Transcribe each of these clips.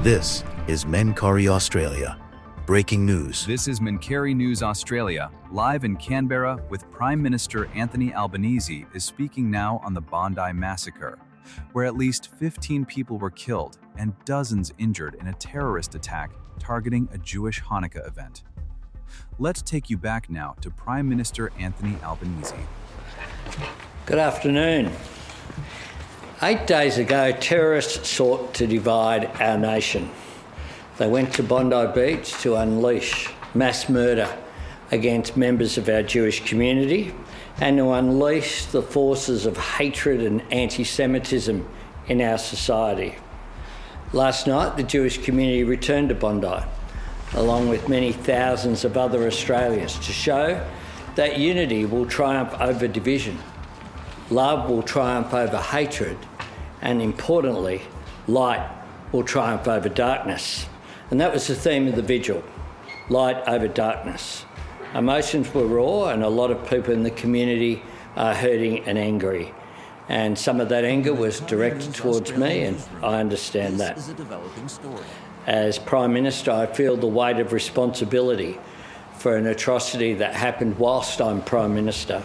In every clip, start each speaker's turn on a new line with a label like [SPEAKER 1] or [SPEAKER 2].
[SPEAKER 1] This is Menkari Australia. Breaking news.
[SPEAKER 2] This is Menkari News Australia, live in Canberra with Prime Minister Anthony Albanese is speaking now on the Bondi massacre, where at least 15 people were killed and dozens injured in a terrorist attack targeting a Jewish Hanukkah event. Let's take you back now to Prime Minister Anthony Albanese.
[SPEAKER 3] Good afternoon. 8 days ago, terrorists sought to divide our nation. They went to Bondi Beach to unleash mass murder against members of our Jewish community and to unleash the forces of hatred and anti-Semitism in our society. Last night, the Jewish community returned to Bondi, along with many thousands of other Australians, to show that unity will triumph over division, love will triumph over hatred, and importantly, light will triumph over darkness. And that was the theme of the vigil, light over darkness. Emotions were raw and a lot of people in the community are hurting and angry. And some of that anger was directed towards me, and I understand that. As Prime Minister, I feel the weight of responsibility for an atrocity that happened whilst I'm Prime Minister.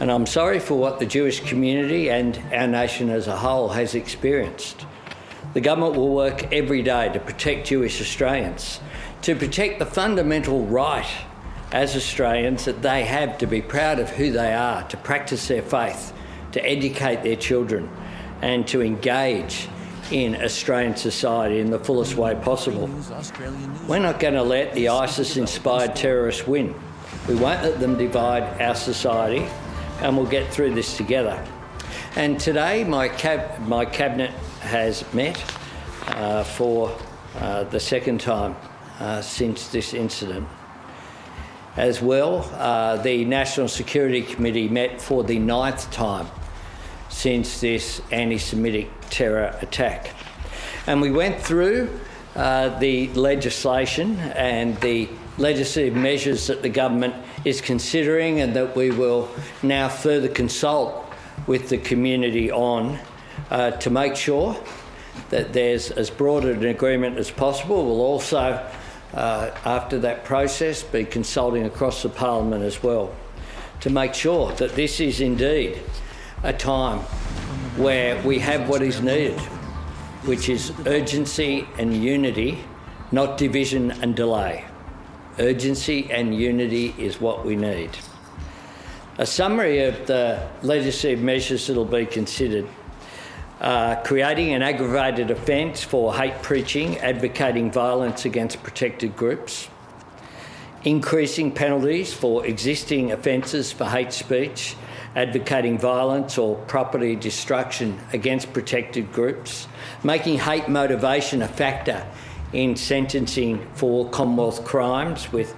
[SPEAKER 3] And I'm sorry for what the Jewish community and our nation as a whole has experienced. The government will work every day to protect Jewish Australians, to protect the fundamental right as Australians that they have to be proud of who they are, to practice their faith, to educate their children, and to engage in Australian society in the fullest way possible. We're not going to let the ISIS-inspired terrorists win. We won't let them divide our society, and we'll get through this together. And today, my cabinet has met for the second time since this incident. As well, the National Security Committee met for the 9th time since this anti-Semitic terror attack. And we went through the legislation and the legislative measures that the government is considering and that we will now further consult with the community on to make sure that there's as broad an agreement as possible. We'll also, after that process, be consulting across the Parliament as well to make sure that this is indeed a time where we have what is needed, which is urgency and unity, not division and delay. Urgency and unity is what we need. A summary of the legislative measures that will be considered: creating an aggravated offence for hate preaching, advocating violence against protected groups, increasing penalties for existing offences for hate speech, advocating violence or property destruction against protected groups, making hate motivation a factor in sentencing for Commonwealth crimes with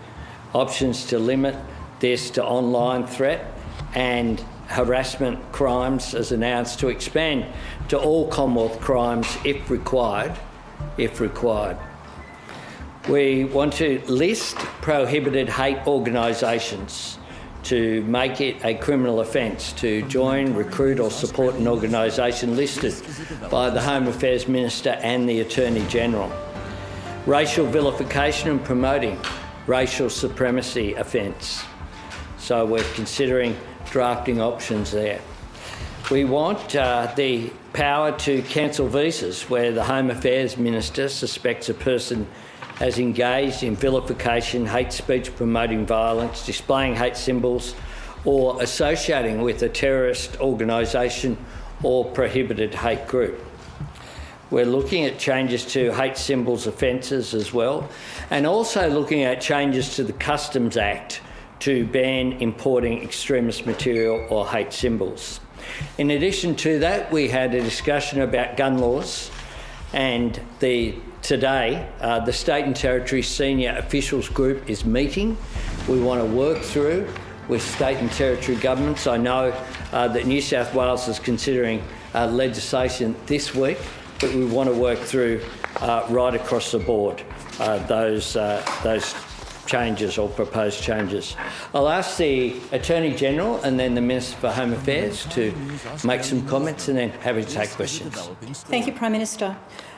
[SPEAKER 3] options to limit this to online threat and harassment crimes as announced to expand to all Commonwealth crimes if required. We want to list prohibited hate organisations to make it a criminal offence to join, recruit or support an organisation listed by the Home Affairs Minister and the Attorney General. Racial vilification and promoting racial supremacy offence. So we're considering drafting options there. We want the power to cancel visas where the Home Affairs Minister suspects a person has engaged in vilification, hate speech, promoting violence, displaying hate symbols or associating with a terrorist organisation or prohibited hate group. We're looking at changes to hate symbols offences as well, and also looking at changes to the Customs Act to ban importing extremist material or hate symbols. In addition to that, we had a discussion about gun laws, and today the State and Territory Senior Officials Group is meeting. We want to work through with State and Territory governments. I know that New South Wales is considering legislation this week, but we want to work through right across the board those changes or proposed changes. I'll ask the Attorney-General and then the Minister for Home Affairs to make some comments and then happy to take questions.
[SPEAKER 4] Thank you, Prime Minister.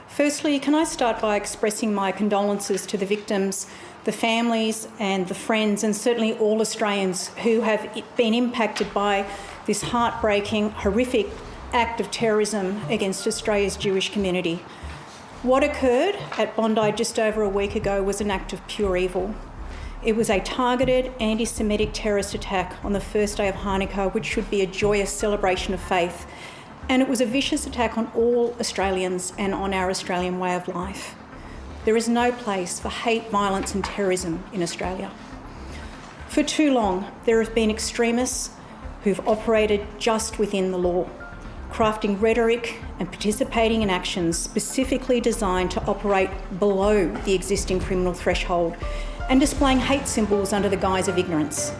[SPEAKER 4] Firstly, can I start by expressing my condolences to the victims, the families and the friends, and certainly all Australians who have been impacted by this heartbreaking, horrific act of terrorism against Australia's Jewish community. What occurred at Bondi just over a week ago was an act of pure evil. It was a targeted anti-Semitic terrorist attack on the first day of Hanukkah, which should be a joyous celebration of faith. And it was a vicious attack on all Australians and on our Australian way of life. There is no place for hate, violence and terrorism in Australia. For too long, there have been extremists who've operated just within the law, crafting rhetoric and participating in actions specifically designed to operate below the existing criminal threshold and displaying hate symbols under the guise of ignorance.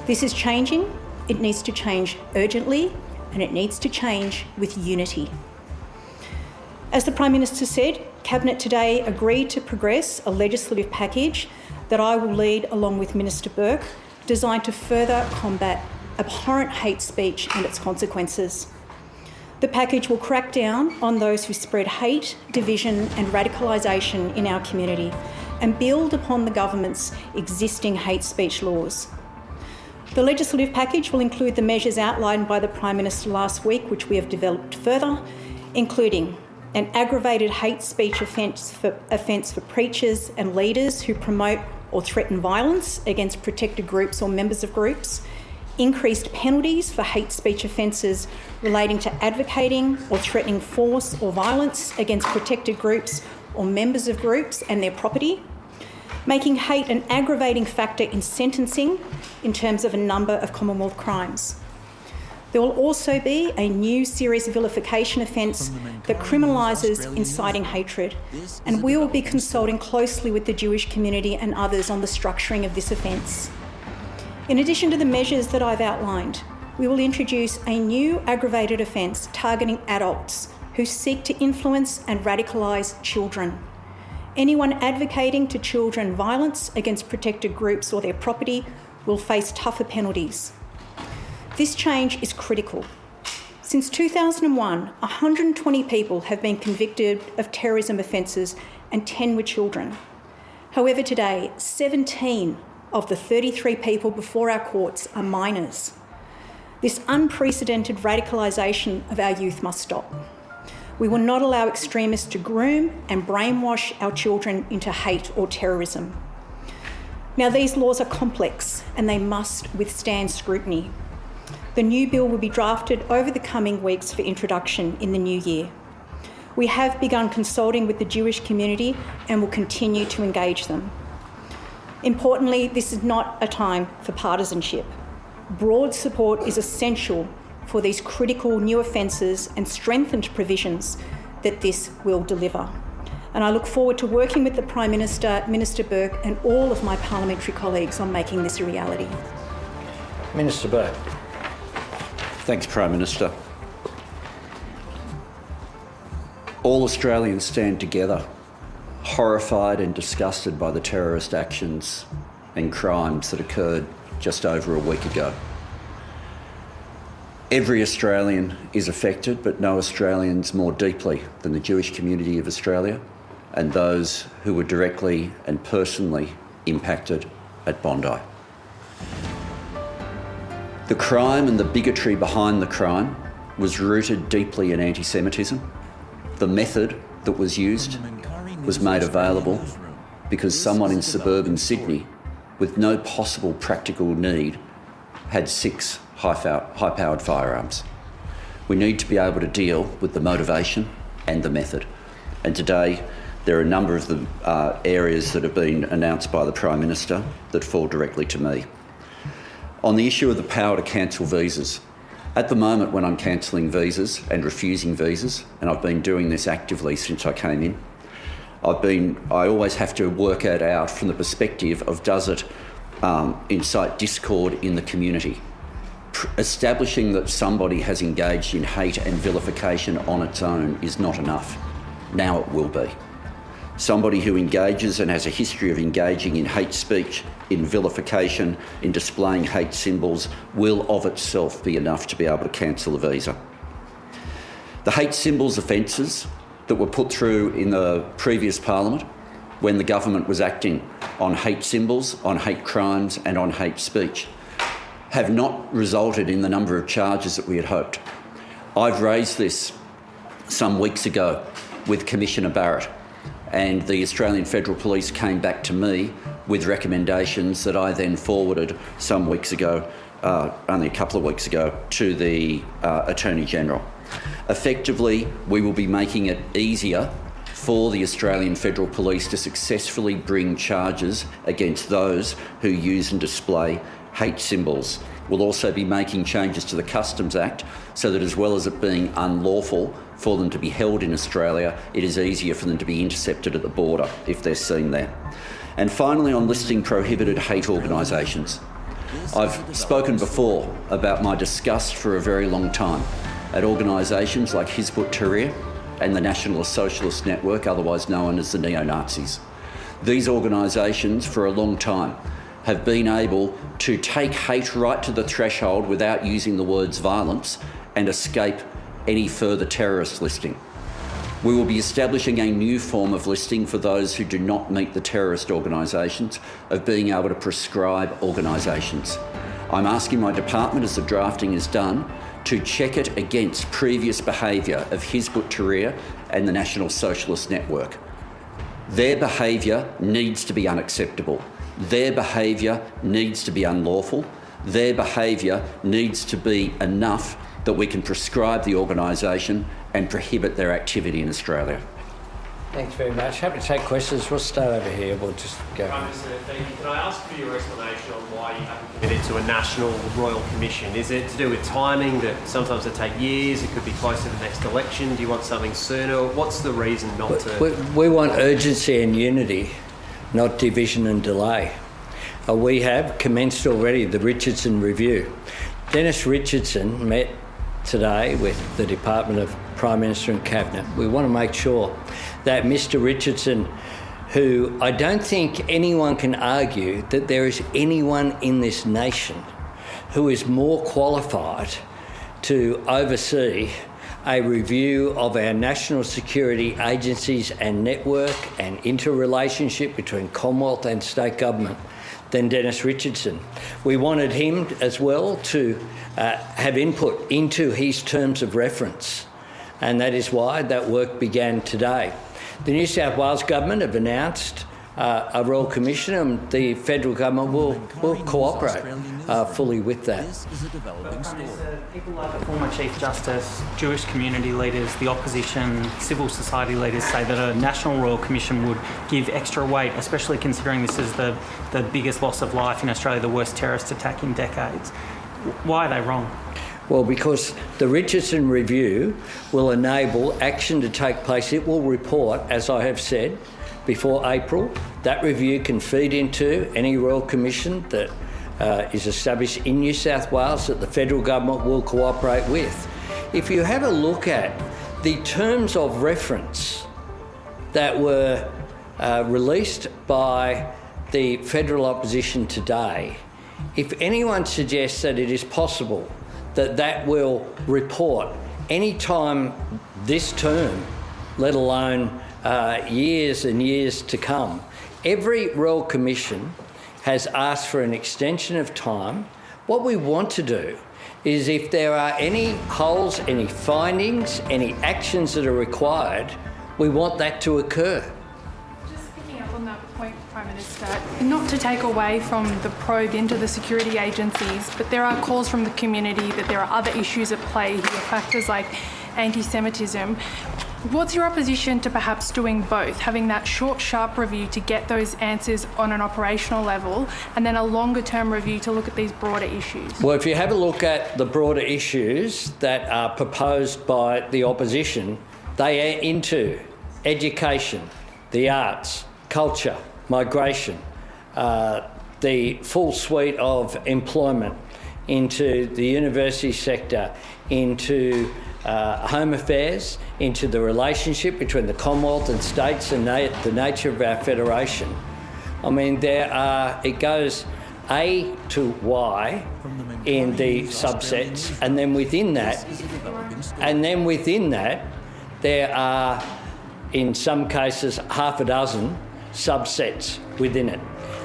[SPEAKER 4] This is changing. It needs to change urgently, and it needs to change with unity. As the Prime Minister said, Cabinet today agreed to progress a legislative package that I will lead along with Minister Burke, designed to further combat abhorrent hate speech and its consequences. The package will crack down on those who spread hate, division and radicalisation in our community and build upon the government's existing hate speech laws. The legislative package will include the measures outlined by the Prime Minister last week, which we have developed further, including an aggravated hate speech offence for preachers and leaders who promote or threaten violence against protected groups or members of groups, increased penalties for hate speech offences relating to advocating or threatening force or violence against protected groups or members of groups and their property, making hate an aggravating factor in sentencing in terms of a number of Commonwealth crimes. There will also be a new serious vilification offence that criminalises inciting hatred, and we will be consulting closely with the Jewish community and others on the structuring of this offence. In addition to the measures that I've outlined, we will introduce a new aggravated offence targeting adults who seek to influence and radicalise children. Anyone advocating to children violence against protected groups or their property will face tougher penalties. This change is critical. Since 2001, 120 people have been convicted of terrorism offences and 10 were children. However, today, 17 of the 33 people before our courts are minors. This unprecedented radicalisation of our youth must stop. We will not allow extremists to groom and brainwash our children into hate or terrorism. Now, these laws are complex and they must withstand scrutiny. The new bill will be drafted over the coming weeks for introduction in the new year. We have begun consulting with the Jewish community and will continue to engage them. Importantly, this is not a time for partisanship. Broad support is essential for these critical new offences and strengthened provisions that this will deliver. And I look forward to working with the Prime Minister, Minister Burke and all of my parliamentary colleagues on making this a reality.
[SPEAKER 3] Minister Burke.
[SPEAKER 5] Thanks, Prime Minister. All Australians stand together, horrified and disgusted by the terrorist actions and crimes that occurred just over a week ago. Every Australian is affected, but no Australians more deeply than the Jewish community of Australia and those who were directly and personally impacted at Bondi. The crime and the bigotry behind the crime was rooted deeply in anti-Semitism. The method that was used was made available because someone in suburban Sydney with no possible practical need had 6 high-powered firearms. We need to be able to deal with the motivation and the method. And today, there are a number of the areas that have been announced by the Prime Minister that fall directly to me. On the issue of the power to cancel visas, at the moment when I'm cancelling visas and refusing visas, and I've been doing this actively since I came in, I always have to work it out from the perspective of does it incite discord in the community. Establishing that somebody has engaged in hate and vilification on its own is not enough. Now it will be. Somebody who engages and has a history of engaging in hate speech, in vilification, in displaying hate symbols, will of itself be enough to be able to cancel a visa. The hate symbols offences that were put through in the previous Parliament when the government was acting on hate symbols, on hate crimes and on hate speech have not resulted in the number of charges that we had hoped. I've raised this some weeks ago with Commissioner Barrett, and the Australian Federal Police came back to me with recommendations that I then forwarded some weeks ago, only a couple of weeks ago, to the Attorney General. Effectively, we will be making it easier for the Australian Federal Police to successfully bring charges against those who use and display hate symbols. We'll also be making changes to the Customs Act so that, as well as it being unlawful for them to be held in Australia, it is easier for them to be intercepted at the border if they're seen there. And finally, on listing prohibited hate organisations. I've spoken before about my disgust for a very long time at organisations like Hizb ut-Tahrir and the National Socialist Network, otherwise known as the neo-Nazis. These organisations, for a long time, have been able to take hate right to the threshold without using the words violence and escape any further terrorist listing. We will be establishing a new form of listing for those who do not meet the terrorist organisations, of being able to prescribe organisations. I'm asking my department, as the drafting is done, to check it against previous behaviour of Hizb ut-Tahrir and the National Socialist Network. Their behaviour needs to be unacceptable. Their behaviour needs to be unlawful. Their behaviour needs to be enough that we can prescribe the organisation and prohibit their activity in Australia.
[SPEAKER 3] Thanks very much. Happy to take questions. We'll start over here. We'll just go.
[SPEAKER 6] Prime Minister, thank you. Can I ask for your explanation on why you haven't committed to a national royal commission? Is it to do with timing, that sometimes it take years, it could be close to the next election? Do you want something sooner? What's the reason not to?
[SPEAKER 3] We want urgency and unity, not division and delay. We have commenced already the Richardson Review. Dennis Richardson met today with the Department of Prime Minister and Cabinet. We want to make sure that Mr Richardson, who I don't think anyone can argue that there is anyone in this nation who is more qualified to oversee a review of our national security agencies and network and interrelationship between Commonwealth and state government than Dennis Richardson. We wanted him as well to have input into his terms of reference, and that is why that work began today. The New South Wales Government have announced a Royal Commission, and the federal government will cooperate fully with that.
[SPEAKER 7] People like the former Chief Justice, Jewish community leaders, the opposition, civil society leaders say that a National Royal Commission would give extra weight, especially considering this is the biggest loss of life in Australia, the worst terrorist attack in decades. Why are they wrong?
[SPEAKER 3] Well, because the Richardson Review will enable action to take place. It will report, as I have said, before April. That review can feed into any Royal Commission that is established in New South Wales that the federal government will cooperate with. If you have a look at the terms of reference that were released by the federal opposition today, if anyone suggests that it is possible that that will report any time this term, let alone years and years to come, every Royal Commission has asked for an extension of time. What we want to do is, if there are any holes, any findings, any actions that are required, we want that to occur.
[SPEAKER 8] Just picking up on that point, Prime Minister, not to take away from the probe into the security agencies, but there are calls from the community that there are other issues at play here, factors like anti-Semitism. What's your opposition to perhaps doing both, having that short, sharp review to get those answers on an operational level, and then a longer-term review to look at these broader issues? Well,
[SPEAKER 3] if you have a look at the broader issues that are proposed by the opposition, they are into education, the arts, culture, migration, the full suite of employment, into the university sector, into home affairs, into the relationship between the Commonwealth and states and the nature of our federation. I mean, it goes A to Y in the subsets, and then within that, there are, in some cases, half a dozen subsets within it.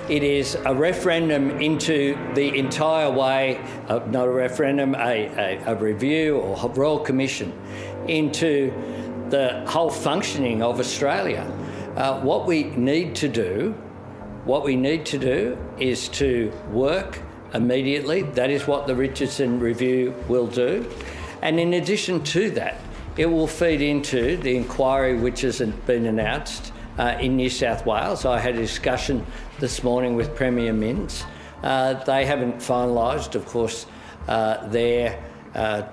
[SPEAKER 3] It is a referendum into the entire way, not a referendum, a review or Royal Commission into the whole functioning of Australia. What we need to do is to work immediately. That is what the Richardson Review will do. And in addition to that, it will feed into the inquiry which has been announced in New South Wales. I had a discussion this morning with Premier Minns. They haven't finalised, of course, their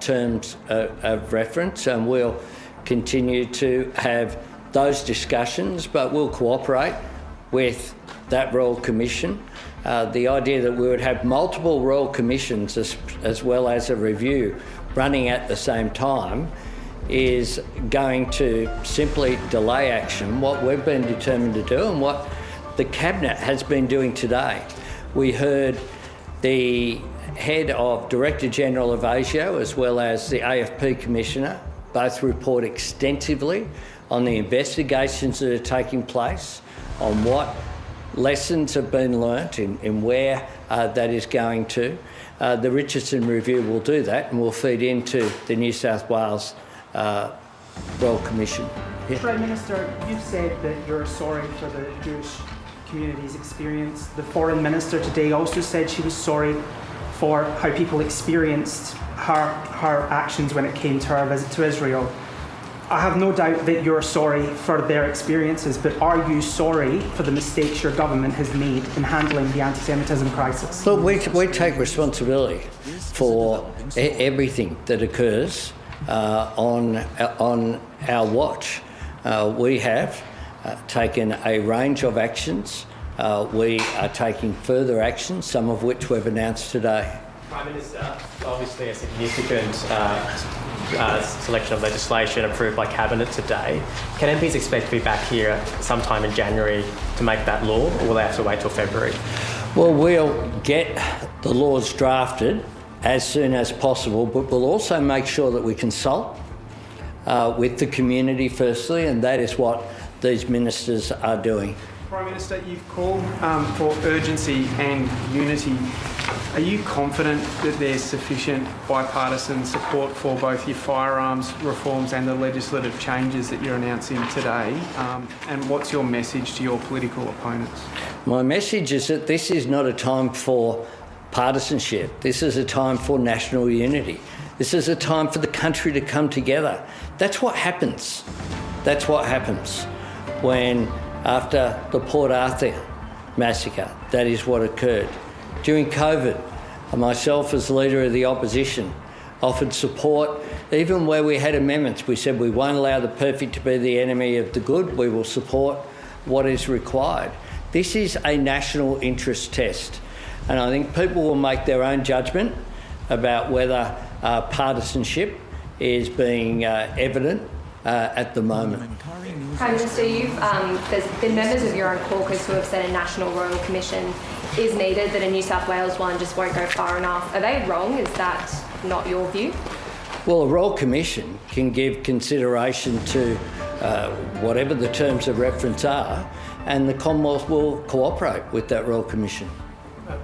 [SPEAKER 3] terms of reference, and we'll continue to have those discussions, but we'll cooperate with that Royal Commission. The idea that we would have multiple Royal Commissions as well as a review running at the same time is going to simply delay action, what we've been determined to do and what the Cabinet has been doing today. We heard the head of Director General of ASIO as well as the AFP Commissioner both report extensively on the investigations that are taking place, on what lessons have been learnt in where that is going to. The Richardson Review will do that and will feed into the New South Wales Royal Commission. Yeah.
[SPEAKER 9] Prime Minister, you've said that you're sorry for the Jewish community's experience. The Foreign Minister today also said she was sorry for how people experienced her actions when it came to her visit to Israel. I have no doubt that you're sorry for their experiences, but are you sorry for the mistakes your government has made in handling the anti-Semitism crisis?
[SPEAKER 3] Look, we take responsibility for everything that occurs on our watch. We have taken a range of actions. We are taking further actions, some of which we've announced today.
[SPEAKER 6] Prime Minister, obviously a significant selection of legislation approved by Cabinet today. Can MPs expect to be back here sometime in January to make that law, or will they have to wait till February?
[SPEAKER 3] Well, we'll get the laws drafted as soon as possible, but we'll also make sure that we consult with the community firstly, and that is what these ministers are doing.
[SPEAKER 9] Prime Minister, you've called for urgency and unity. Are you confident that there's sufficient bipartisan support for both your firearms reforms and the legislative changes that you're announcing today? And what's your message to your political opponents?
[SPEAKER 3] My message is that this is not a time for partisanship. This is a time for national unity. This is a time for the country to come together. That's what happens. That's what happens when, after the Port Arthur massacre, that is what occurred. During COVID, myself as leader of the opposition offered support, even where we had amendments. We said we won't allow the perfect to be the enemy of the good. We will support what is required. This is a national interest test, and I think people will make their own judgment about whether partisanship is being evident at the moment.
[SPEAKER 10] Prime Minister, there's been members of your own caucus who have said a national royal commission is needed, that a New South Wales one just won't go far enough. Are they wrong? Is that not your view?
[SPEAKER 3] Well, a Royal Commission can give consideration to whatever the terms of reference are, and the Commonwealth will cooperate with that Royal Commission.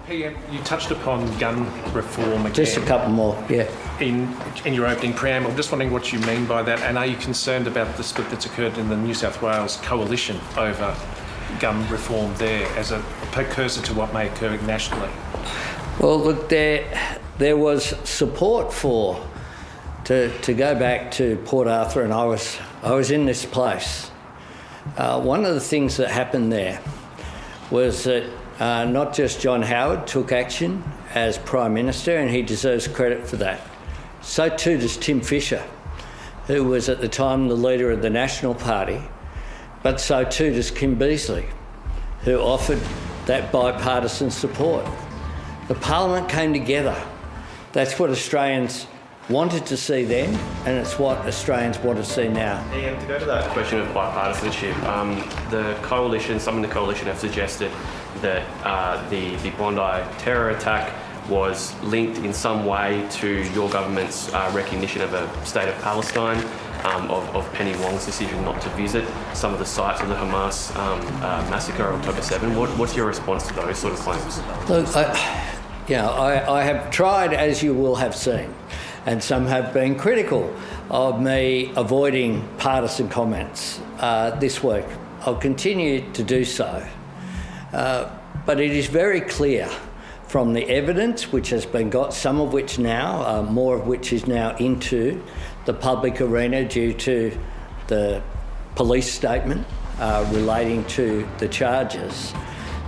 [SPEAKER 11] PM, you touched upon gun reform again.
[SPEAKER 3] Just a couple more, yeah.
[SPEAKER 11] In your opening preamble, I'm just wondering what you mean by that, and are you concerned about the split that's occurred in the New South Wales coalition over gun reform there as a precursor to what may occur nationally?
[SPEAKER 3] Well, look, there was support to go back to Port Arthur, and I was in this place. One of the things that happened there was that not just John Howard took action as Prime Minister, and he deserves credit for that. So too does Tim Fischer, who was at the time the leader of the National Party, but so too does Kim Beazley, who offered that bipartisan support. The Parliament came together. That's what Australians wanted to see then, and it's what Australians want to see now.
[SPEAKER 6] And to go to that question of bipartisanship, the coalition, some in the coalition have suggested that the Bondi terror attack was linked in some way to your government's recognition of a state of Palestine, of Penny Wong's decision not to visit some of the sites of the Hamas massacre on October 7. What's your response to those sort of claims?
[SPEAKER 3] Look, I have tried, as you will have seen, and some have been critical of me avoiding partisan comments this week. I'll continue to do so. But it is very clear from the evidence which has been got, some of which now, more of which is now into the public arena due to the police statement relating to the charges,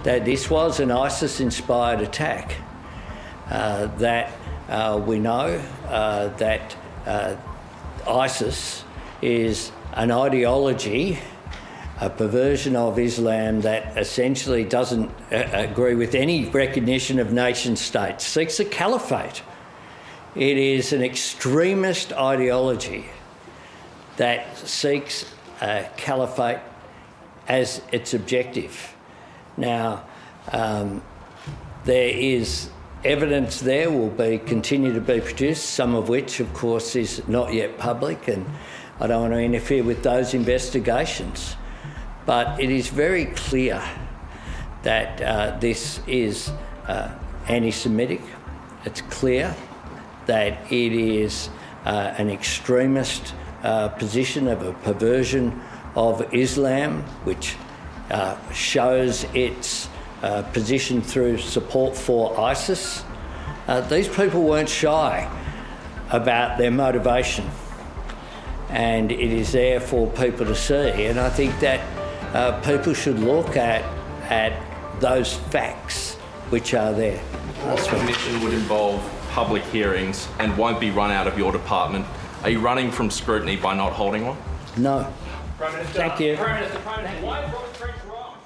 [SPEAKER 3] that this was an ISIS-inspired attack, that we know that ISIS is an ideology, a perversion of Islam that essentially doesn't agree with any recognition of nation states, seeks a caliphate. It is an extremist ideology that seeks a caliphate as its objective. Now, there is evidence there will continue to be produced, some of which, of course, is not yet public, and I don't want to interfere with those investigations. But it is very clear that this is anti-Semitic. It's clear that it is an extremist position of a perversion of Islam, which shows its position through support for ISIS. These people weren't shy about their motivation, and it is there for people to see. And I think that people should look at those facts which are there.
[SPEAKER 12] What commission would involve public hearings and won't be run out of your department? Are you running from scrutiny by not holding one?
[SPEAKER 3] No.
[SPEAKER 6] Prime Minister,
[SPEAKER 3] Thank you.
[SPEAKER 6] Prime Minister, why is Robert French wrong?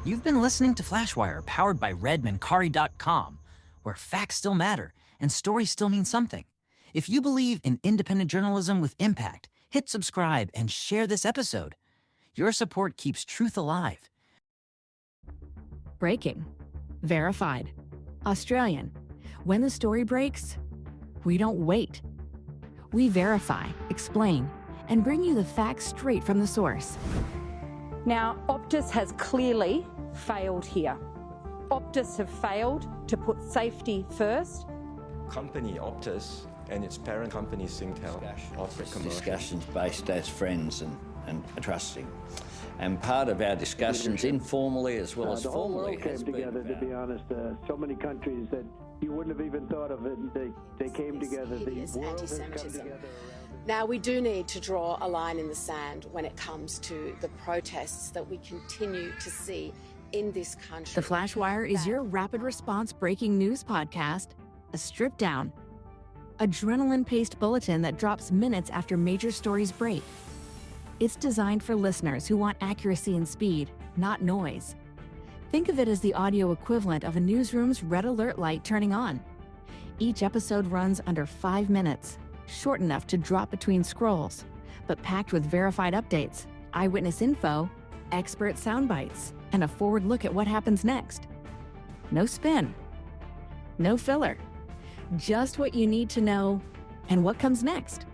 [SPEAKER 13] You've been listening to Flashwire, powered by redmancari.com, where facts still matter and stories still mean something. If you believe in independent journalism with impact, hit subscribe and share this episode. Your support keeps truth alive.
[SPEAKER 14] Breaking. Verified. Australian. When the story breaks, we don't wait. We verify, explain, and bring you the facts straight from the source.
[SPEAKER 15] Now, Optus has clearly failed here. Optus have failed to put safety first.
[SPEAKER 16] Company Optus and its parent company Singtel offer commercial
[SPEAKER 3] Discussions based as friends and trusting. And part of our discussions, informally as well as formally, has been
[SPEAKER 17] together, to be honest. So many countries that you wouldn't have even thought of it, they came together. The world has come together.
[SPEAKER 18] Now, we do need to draw a line in the sand when it comes to the protests that we continue to see in this country.
[SPEAKER 14] The Flashwire is your rapid response breaking news podcast, a stripped down, adrenaline-paced bulletin that drops minutes after major stories break. It's designed for listeners who want accuracy and speed, not noise. Think of it as the audio equivalent of a newsroom's red alert light turning on. Each episode runs under 5 minutes, short enough to drop between scrolls, but packed with verified updates, eyewitness info, expert sound bites, and a forward look at what happens next. No spin. No filler. Just what you need to know and what comes next.